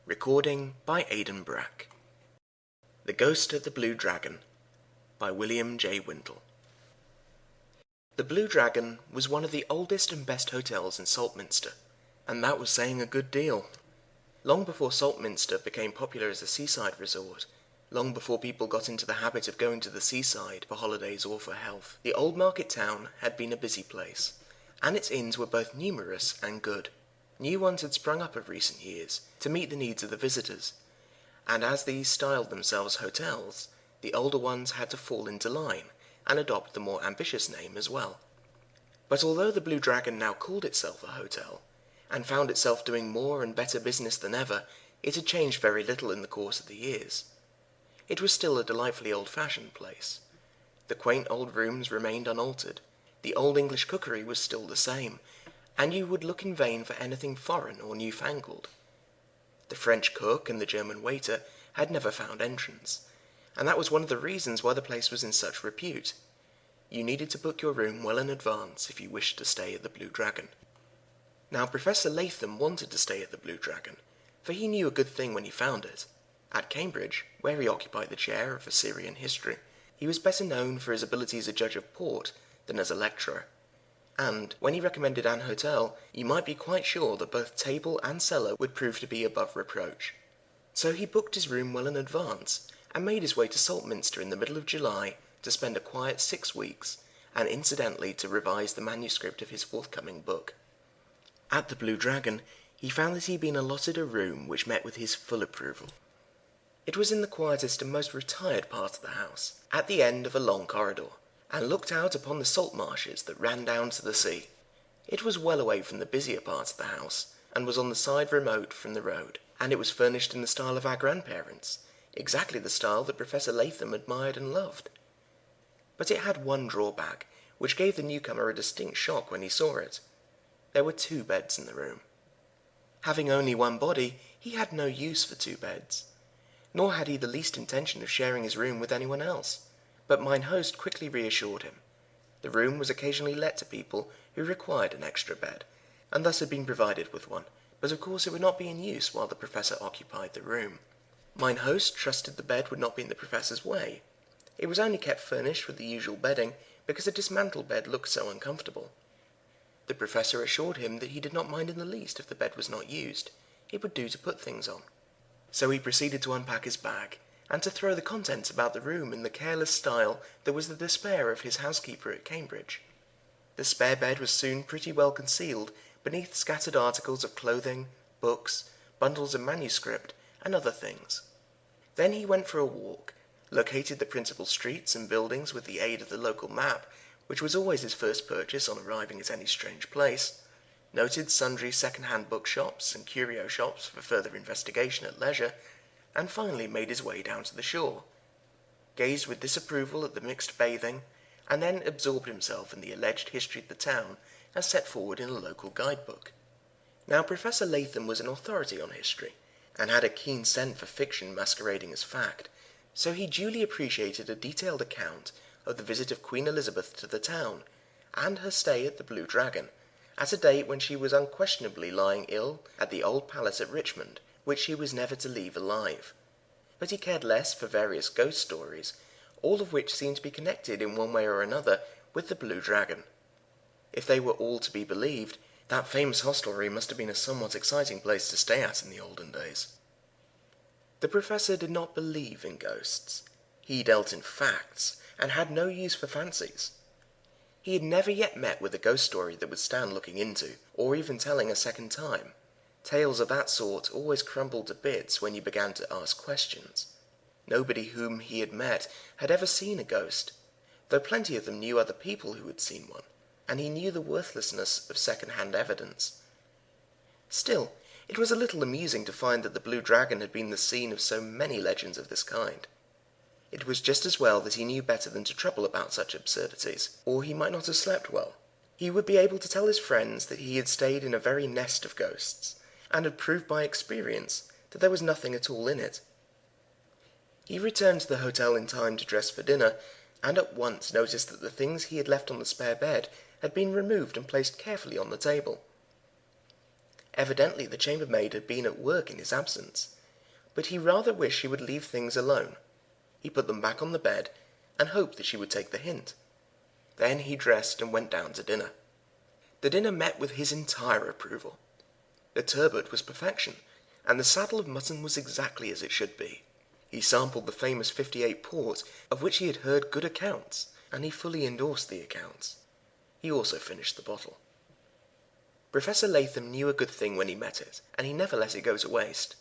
Recording by Aidan Brack. The Ghost of the Blue Dragon by William J. Wintle. The Blue Dragon was one of the oldest and best hotels in Saltminster, and that was saying a good deal. Long before Saltminster became popular as a seaside resort, long before people got into the habit of going to the seaside for holidays or for health, the old market town had been a busy place, and its inns were both numerous and good. New ones had sprung up of recent years to meet the needs of the visitors, and as these styled themselves hotels, the older ones had to fall into line and adopt the more ambitious name as well. But although the Blue Dragon now called itself a hotel, and found itself doing more and better business than ever, it had changed very little in the course of the years. It was still a delightfully old-fashioned place. The quaint old rooms remained unaltered, the old English cookery was still the same, and you would look in vain for anything foreign or new-fangled. The French cook and the German waiter had never found entrance, and that was one of the reasons why the place was in such repute. You needed to book your room well in advance if you wished to stay at the Blue Dragon. Now Professor Latham wanted to stay at the Blue Dragon, for he knew a good thing when he found it. At Cambridge, where he occupied the chair of Assyrian history, he was better known for his ability as a judge of port than as a lecturer. And when he recommended an hotel, you might be quite sure that both table and cellar would prove to be above reproach. So he booked his room well in advance, and made his way to Saltminster in the middle of July to spend a quiet 6 weeks, and incidentally to revise the manuscript of his forthcoming book. At the Blue Dragon, he found that he had been allotted a room which met with his full approval. It was in the quietest and most retired part of the house, at the end of a long corridor, and looked out upon the salt marshes that ran down to the sea. It was well away from the busier part of the house, and was on the side remote from the road, and it was furnished in the style of our grandparents, exactly the style that Professor Latham admired and loved. But it had one drawback, which gave the newcomer a distinct shock when he saw it. There were 2 beds in the room. Having only one body, he had no use for 2 beds, nor had he the least intention of sharing his room with anyone else. But mine host quickly reassured him. The room was occasionally let to people who required an extra bed, and thus had been provided with one, but of course it would not be in use while the Professor occupied the room. Mine host trusted the bed would not be in the Professor's way. It was only kept furnished with the usual bedding because a dismantled bed looked so uncomfortable. The Professor assured him that he did not mind in the least if the bed was not used. It would do to put things on. So he proceeded to unpack his bag, and to throw the contents about the room in the careless style that was the despair of his housekeeper at Cambridge. The spare bed was soon pretty well concealed beneath scattered articles of clothing, books, bundles of manuscript, and other things. Then he went for a walk, located the principal streets and buildings with the aid of the local map, which was always his first purchase on arriving at any strange place, noted sundry second-hand bookshops and curio shops for further investigation at leisure, and finally made his way down to the shore, gazed with disapproval at the mixed bathing, and then absorbed himself in the alleged history of the town as set forward in a local guidebook. Now Professor Latham was an authority on history, and had a keen scent for fiction masquerading as fact, so he duly appreciated a detailed account of the visit of Queen Elizabeth to the town, and her stay at the Blue Dragon, at a date when she was unquestionably lying ill at the old palace at Richmond, which she was never to leave alive. But he cared less for various ghost stories, all of which seemed to be connected in one way or another with the Blue Dragon. If they were all to be believed, that famous hostelry must have been a somewhat exciting place to stay at in the olden days. The Professor did not believe in ghosts. He dealt in facts, and had no use for fancies. He had never yet met with a ghost story that would stand looking into, or even telling a second time. Tales of that sort always crumbled to bits when you began to ask questions. Nobody whom he had met had ever seen a ghost, though plenty of them knew other people who had seen one, and he knew the worthlessness of second-hand evidence. Still, it was a little amusing to find that the Blue Dragon had been the scene of so many legends of this kind. It was just as well that he knew better than to trouble about such absurdities, or he might not have slept well. He would be able to tell his friends that he had stayed in a very nest of ghosts, and had proved by experience that there was nothing at all in it. He returned to the hotel in time to dress for dinner, and at once noticed that the things he had left on the spare bed had been removed and placed carefully on the table. Evidently the chambermaid had been at work in his absence, but he rather wished she would leave things alone. He put them back on the bed, and hoped that she would take the hint. Then he dressed and went down to dinner. The dinner met with his entire approval. The turbot was perfection, and the saddle of mutton was exactly as it should be. He sampled the famous '58 port, of which he had heard good accounts, and he fully endorsed the accounts. He also finished the bottle. Professor Latham knew a good thing when he met it, and he never let it go to waste.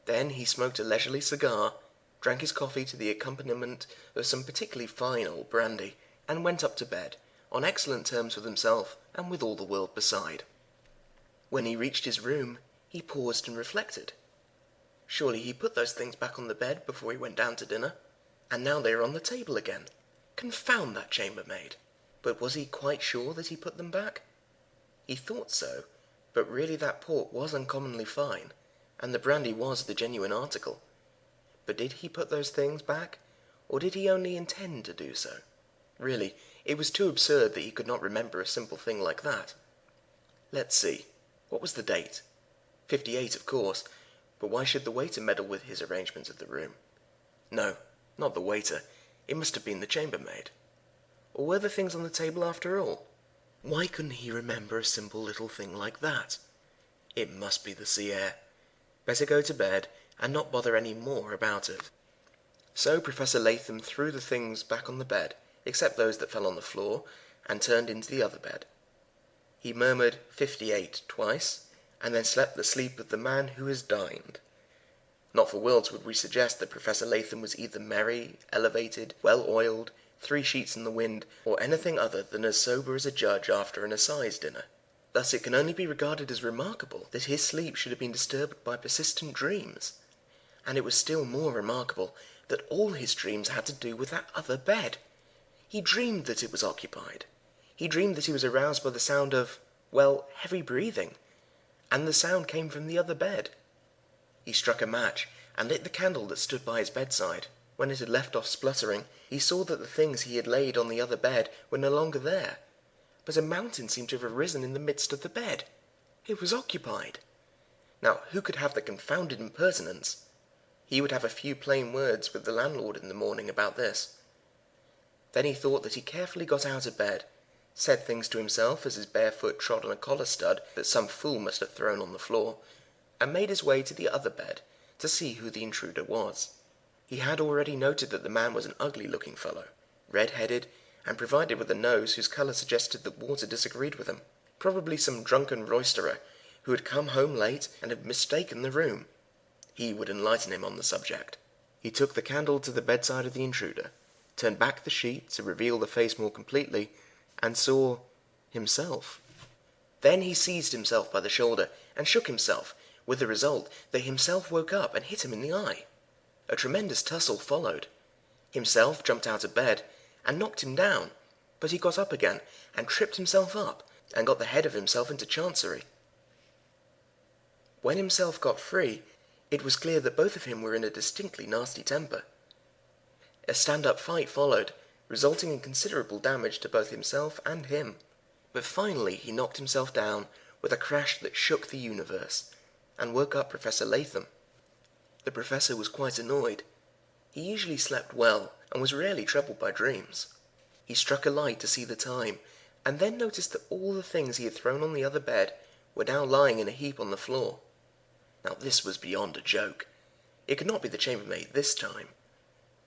Then he smoked a leisurely cigar, drank his coffee to the accompaniment of some particularly fine old brandy, and went up to bed, on excellent terms with himself and with all the world beside. When he reached his room, he paused and reflected. Surely he put those things back on the bed before he went down to dinner, and now they are on the table again. Confound that chambermaid! But was he quite sure that he put them back? He thought so, but really that port was uncommonly fine, and the brandy was the genuine article. But did he put those things back, or did he only intend to do so? Really, it was too absurd that he could not remember a simple thing like that. Let's see. What was the date? '58, of course, but why should the waiter meddle with his arrangement of the room? No, not the waiter. It must have been the chambermaid. Or were the things on the table after all? Why couldn't he remember a simple little thing like that? It must be the sea air. Better go to bed and not bother any more about it. So Professor Latham threw the things back on the bed, except those that fell on the floor, and turned into the other bed. He murmured '58 twice, and then slept the sleep of the man who has dined. Not for worlds would we suggest that Professor Latham was either merry, elevated, well-oiled, 3 sheets in the wind, or anything other than as sober as a judge after an assize dinner. Thus it can only be regarded as remarkable that his sleep should have been disturbed by persistent dreams. And it was still more remarkable that all his dreams had to do with that other bed. He dreamed that it was occupied. He dreamed that he was aroused by the sound of, well, heavy breathing, and the sound came from the other bed. He struck a match and lit the candle that stood by his bedside. When it had left off spluttering, he saw that the things he had laid on the other bed were no longer there, but a mountain seemed to have arisen in the midst of the bed. It was occupied. Now, who could have the confounded impertinence? He would have a few plain words with the landlord in the morning about this. Then he thought that he carefully got out of bed, said things to himself as his bare foot trod on a collar stud that some fool must have thrown on the floor, and made his way to the other bed to see who the intruder was. He had already noted that the man was an ugly-looking fellow, red-headed, and provided with a nose whose colour suggested that water disagreed with him. Probably some drunken roisterer who had come home late and had mistaken the room. He would enlighten him on the subject. He took the candle to the bedside of the intruder, turned back the sheet to reveal the face more completely, and saw himself. Then he seized himself by the shoulder and shook himself, with the result that himself woke up and hit him in the eye. A tremendous tussle followed. Himself jumped out of bed and knocked him down, but he got up again and tripped himself up and got the head of himself into chancery. When himself got free, it was clear that both of him were in a distinctly nasty temper. A stand-up fight followed, resulting in considerable damage to both himself and him. But finally he knocked himself down with a crash that shook the universe, and woke up Professor Latham. The Professor was quite annoyed. He usually slept well, and was rarely troubled by dreams. He struck a light to see the time, and then noticed that all the things he had thrown on the other bed were now lying in a heap on the floor. Now this was beyond a joke. It could not be the chambermaid this time.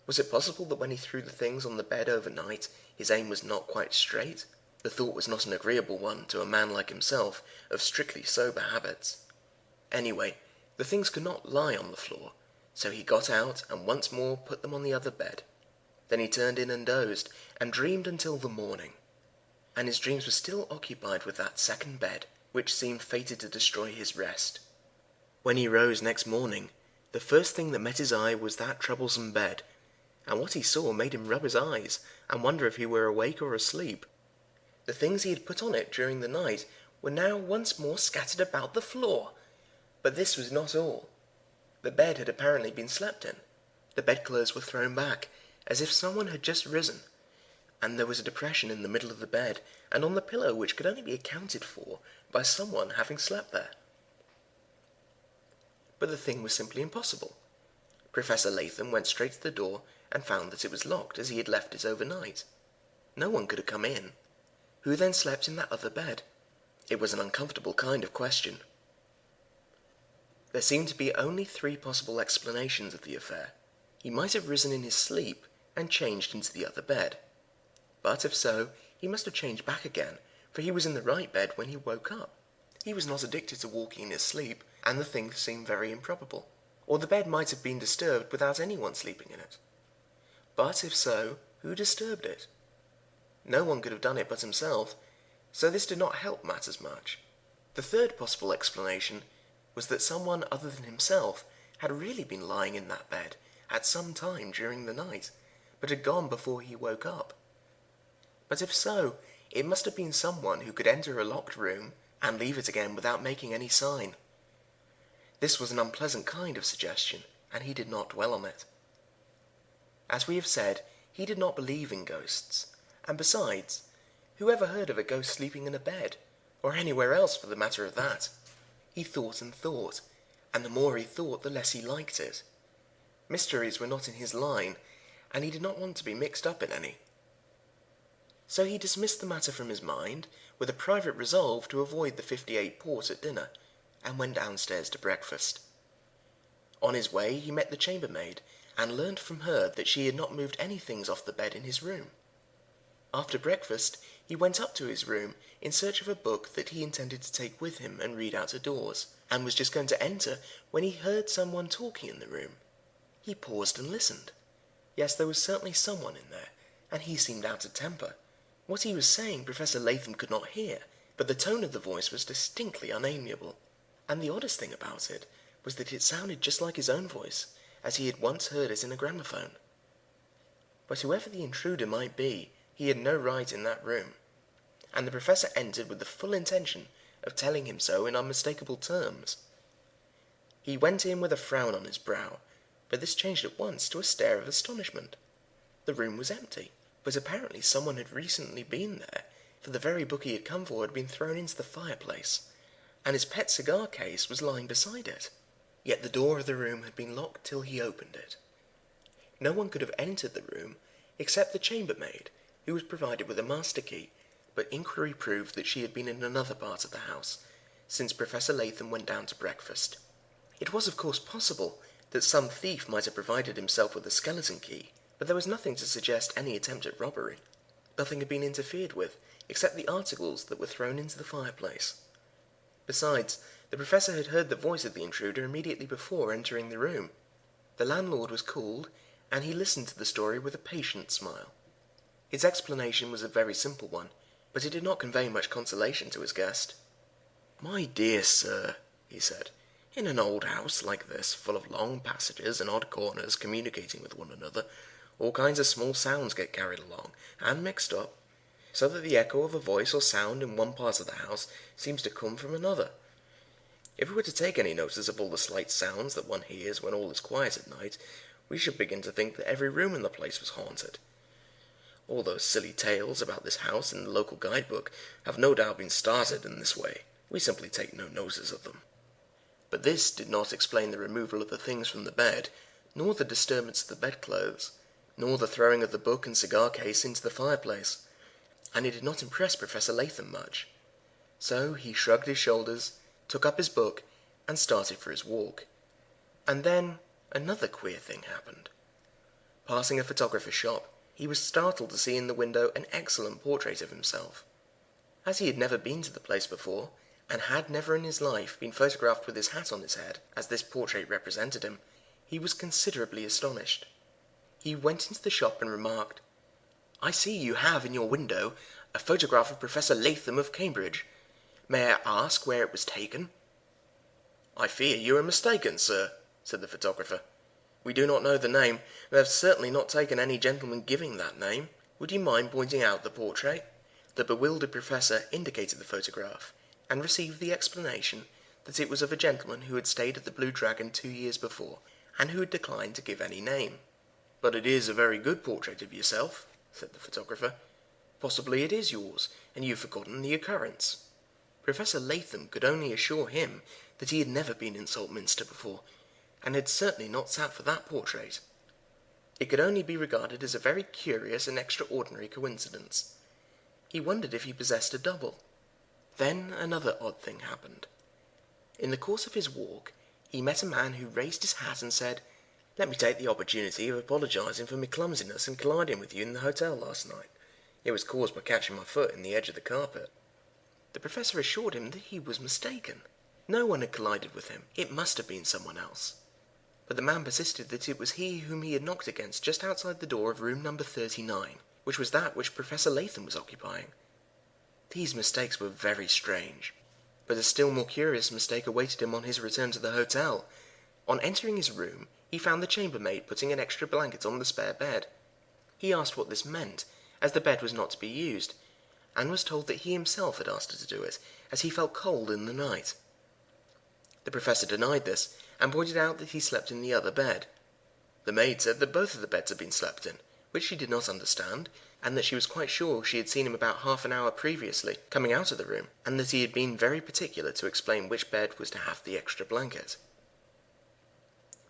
Was it possible that when he threw the things on the bed overnight, his aim was not quite straight? The thought was not an agreeable one to a man like himself, of strictly sober habits. Anyway, the things could not lie on the floor, so he got out and once more put them on the other bed. Then he turned in and dozed, and dreamed until the morning. And his dreams were still occupied with that second bed, which seemed fated to destroy his rest. When he rose next morning, the first thing that met his eye was that troublesome bed, and what he saw made him rub his eyes and wonder if he were awake or asleep. The things he had put on it during the night were now once more scattered about the floor. But this was not all. The bed had apparently been slept in. The bedclothes were thrown back, as if someone had just risen, and there was a depression in the middle of the bed and on the pillow which could only be accounted for by someone having slept there. but the thing was simply impossible. Professor Latham went straight to the door and found that it was locked, as he had left it overnight. No one could have come in. Who then slept in that other bed? It was an uncomfortable kind of question. There seemed to be only 3 possible explanations of the affair. He might have risen in his sleep and changed into the other bed. But if so, he must have changed back again, for he was in the right bed when he woke up. He was not addicted to walking in his sleep, and the thing seemed very improbable. Or the bed might have been disturbed without anyone sleeping in it. But if so, who disturbed it? No one could have done it but himself, so this did not help matters much. The third possible explanation was that someone other than himself had really been lying in that bed at some time during the night, but had gone before he woke up. But if so, it must have been someone who could enter a locked room and leave it again without making any sign. This was an unpleasant kind of suggestion, and he did not dwell on it. As we have said, he did not believe in ghosts, and besides, who ever heard of a ghost sleeping in a bed, or anywhere else for the matter of that? He thought and thought, and the more he thought, the less he liked it. Mysteries were not in his line, and he did not want to be mixed up in any. So he dismissed the matter from his mind, with a private resolve to avoid the 58 port at dinner, and went downstairs to breakfast. On his way he met the chambermaid, and learnt from her that she had not moved any things off the bed in his room. After breakfast he went up to his room in search of a book that he intended to take with him and read out of doors, and was just going to enter when he heard someone talking in the room. He paused and listened. Yes, there was certainly someone in there, and he seemed out of temper. What he was saying Professor Latham could not hear, but the tone of the voice was distinctly unamiable. And the oddest thing about it was that it sounded just like his own voice, as he had once heard it in a gramophone. But whoever the intruder might be, he had no right in that room, and the Professor entered with the full intention of telling him so in unmistakable terms. He went in with a frown on his brow, but this changed at once to a stare of astonishment. The room was empty, but apparently someone had recently been there, for the very book he had come for had been thrown into the fireplace, and his pet cigar case was lying beside it. Yet the door of the room had been locked till he opened it. No one could have entered the room except the chambermaid, who was provided with a master key, but inquiry proved that she had been in another part of the house, since Professor Latham went down to breakfast. It was of course possible that some thief might have provided himself with a skeleton key, but there was nothing to suggest any attempt at robbery. Nothing had been interfered with, except the articles that were thrown into the fireplace. Besides, the Professor had heard the voice of the intruder immediately before entering the room. The landlord was called, and he listened to the story with a patient smile. His explanation was a very simple one, but it did not convey much consolation to his guest. "My dear sir," he said, "in an old house like this, full of long passages and odd corners communicating with one another, all kinds of small sounds get carried along, and mixed up, so that the echo of a voice or sound in one part of the house seems to come from another. If we were to take any notice of all the slight sounds that one hears when all is quiet at night, we should begin to think that every room in the place was haunted. All those silly tales about this house in the local guidebook have no doubt been started in this way. We simply take no notice of them." But this did not explain the removal of the things from the bed, nor the disturbance of the bedclothes, nor the throwing of the book and cigar case into the fireplace, and it did not impress Professor Latham much. So he shrugged his shoulders, took up his book, and started for his walk. And then another queer thing happened. Passing a photographer's shop, he was startled to see in the window an excellent portrait of himself. As he had never been to the place before, and had never in his life been photographed with his hat on his head, as this portrait represented him, he was considerably astonished. He went into the shop and remarked, "I see you have in your window a photograph of Professor Latham of Cambridge. May I ask where it was taken?" "I fear you are mistaken, sir," said the photographer. "We do not know the name, and have certainly not taken any gentleman giving that name. Would you mind pointing out the portrait?" The bewildered Professor indicated the photograph, and received the explanation that it was of a gentleman who had stayed at the Blue Dragon 2 years before, and who had declined to give any name. "But it is a very good portrait of yourself," said the photographer. "Possibly it is yours, and you have forgotten the occurrence." Professor Latham could only assure him that he had never been in Saltminster before, and had certainly not sat for that portrait. It could only be regarded as a very curious and extraordinary coincidence. He wondered if he possessed a double. Then another odd thing happened. In the course of his walk, he met a man who raised his hat and said, "Let me take the opportunity of apologising for my clumsiness in colliding with you in the hotel last night. It was caused by catching my foot in the edge of the carpet." The Professor assured him that he was mistaken. No one had collided with him. It must have been someone else. But the man persisted that it was he whom he had knocked against just outside the door of room number 39, which was that which Professor Latham was occupying. These mistakes were very strange. But a still more curious mistake awaited him on his return to the hotel. On entering his room, he found the chambermaid putting an extra blanket on the spare bed. He asked what this meant, as the bed was not to be used, and was told that he himself had asked her to do it, as he felt cold in the night. The Professor denied this, and pointed out that he slept in the other bed. The maid said that both of the beds had been slept in, which she did not understand, and that she was quite sure she had seen him about half an hour previously, coming out of the room, and that he had been very particular to explain which bed was to have the extra blanket.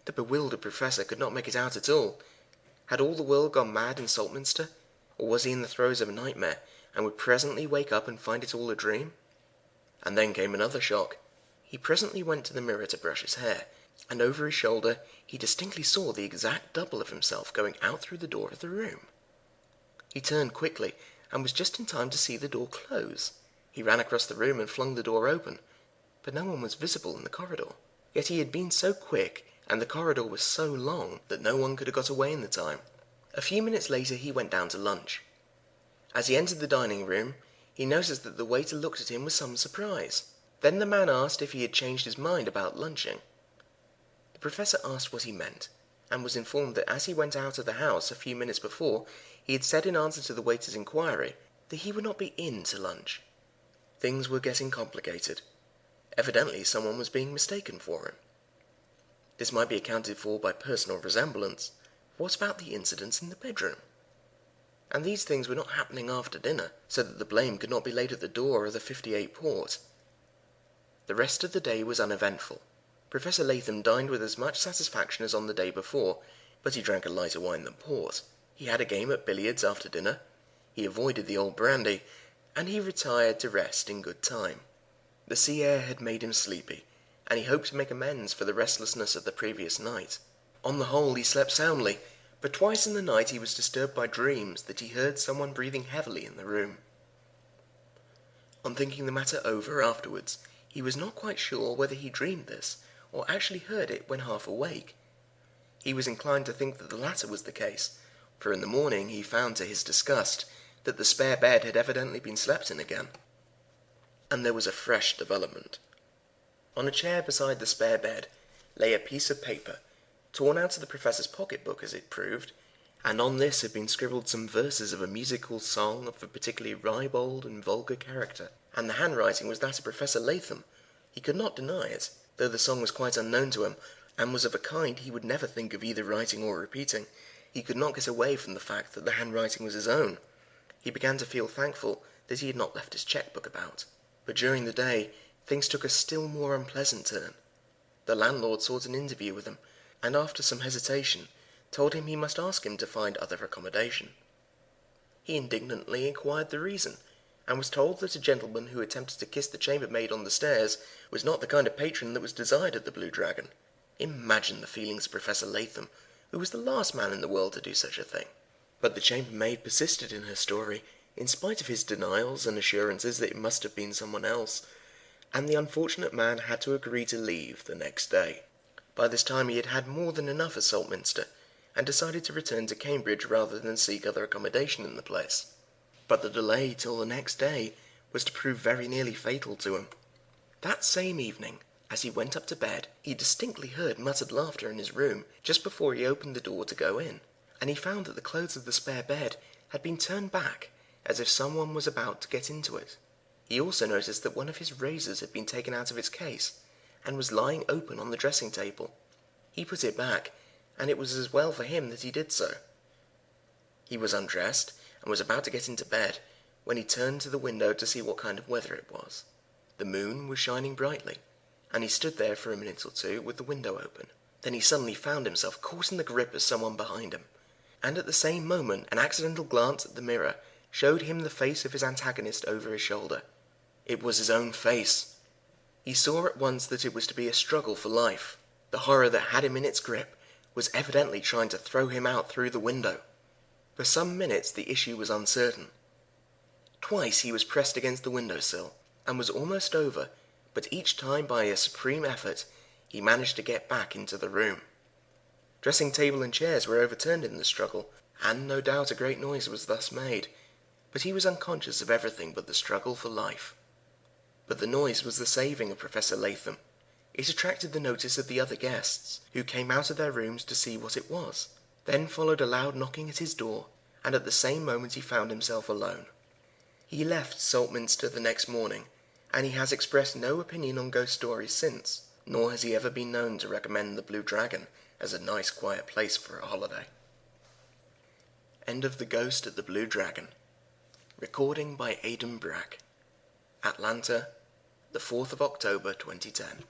The bewildered Professor could not make it out at all. Had all the world gone mad in Saltminster, or was he in the throes of a nightmare, and would presently wake up and find it all a dream? And then came another shock. He presently went to the mirror to brush his hair, and over his shoulder he distinctly saw the exact double of himself going out through the door of the room. He turned quickly, and was just in time to see the door close. He ran across the room and flung the door open, but no one was visible in the corridor. Yet he had been so quick, and the corridor was so long, that no one could have got away in the time. A few minutes later he went down to lunch. As he entered the dining room, he noticed that the waiter looked at him with some surprise. Then the man asked if he had changed his mind about lunching. The Professor asked what he meant, and was informed that as he went out of the house a few minutes before, he had said in answer to the waiter's inquiry that he would not be in to lunch. Things were getting complicated. Evidently someone was being mistaken for him. This might be accounted for by personal resemblance. What about the incidents in the bedroom? And these things were not happening after dinner, so that the blame could not be laid at the door of the 58 Port. The rest of the day was uneventful. Professor Latham dined with as much satisfaction as on the day before, but he drank a lighter wine than port. He had a game at billiards after dinner. He avoided the old brandy, and he retired to rest in good time. The sea air had made him sleepy, and he hoped to make amends for the restlessness of the previous night. On the whole, he slept soundly, but twice in the night he was disturbed by dreams that he heard someone breathing heavily in the room. On thinking the matter over afterwards, he was not quite sure whether he dreamed this, or actually heard it when half awake. He was inclined to think that the latter was the case, for in the morning he found to his disgust that the spare bed had evidently been slept in again. And there was a fresh development. On a chair beside the spare bed lay a piece of paper, torn out of the Professor's pocket-book as it proved, and on this had been scribbled some verses of a musical song of a particularly ribald and vulgar character, and the handwriting was that of Professor Latham. He could not deny it, though the song was quite unknown to him, and was of a kind he would never think of either writing or repeating. He could not get away from the fact that the handwriting was his own. He began to feel thankful that he had not left his cheque-book about. But during the day, things took a still more unpleasant turn. The landlord sought an interview with him, and after some hesitation, told him he must ask him to find other accommodation. He indignantly inquired the reason, and was told that a gentleman who attempted to kiss the chambermaid on the stairs was not the kind of patron that was desired at the Blue Dragon. Imagine the feelings of Professor Latham, who was the last man in the world to do such a thing. But the chambermaid persisted in her story, in spite of his denials and assurances that it must have been someone else, and the unfortunate man had to agree to leave the next day. By this time he had had more than enough at Saltminster, and decided to return to Cambridge rather than seek other accommodation in the place. But the delay till the next day was to prove very nearly fatal to him. That same evening, as he went up to bed, he distinctly heard muttered laughter in his room just before he opened the door to go in, and he found that the clothes of the spare bed had been turned back, as if someone was about to get into it. He also noticed that one of his razors had been taken out of its case, and was lying open on the dressing table. He put it back, and it was as well for him that he did so. He was undressed, and was about to get into bed, when he turned to the window to see what kind of weather it was. The moon was shining brightly, and he stood there for a minute or two with the window open. Then he suddenly found himself caught in the grip of someone behind him, and at the same moment an accidental glance at the mirror showed him the face of his antagonist over his shoulder. It was his own face. He saw at once that it was to be a struggle for life. The horror that had him in its grip was evidently trying to throw him out through the window. For some minutes the issue was uncertain. Twice he was pressed against the windowsill, and was almost over, but each time by a supreme effort he managed to get back into the room. Dressing table and chairs were overturned in the struggle, and no doubt a great noise was thus made, but he was unconscious of everything but the struggle for life. But the noise was the saving of Professor Latham. It attracted the notice of the other guests, who came out of their rooms to see what it was. Then followed a loud knocking at his door, and at the same moment he found himself alone. He left Saltminster the next morning, and he has expressed no opinion on ghost stories since, nor has he ever been known to recommend the Blue Dragon as a nice quiet place for a holiday. End of The Ghost at the Blue Dragon. Recording by Aidan Brack. Atlanta, the 4th of October 2010.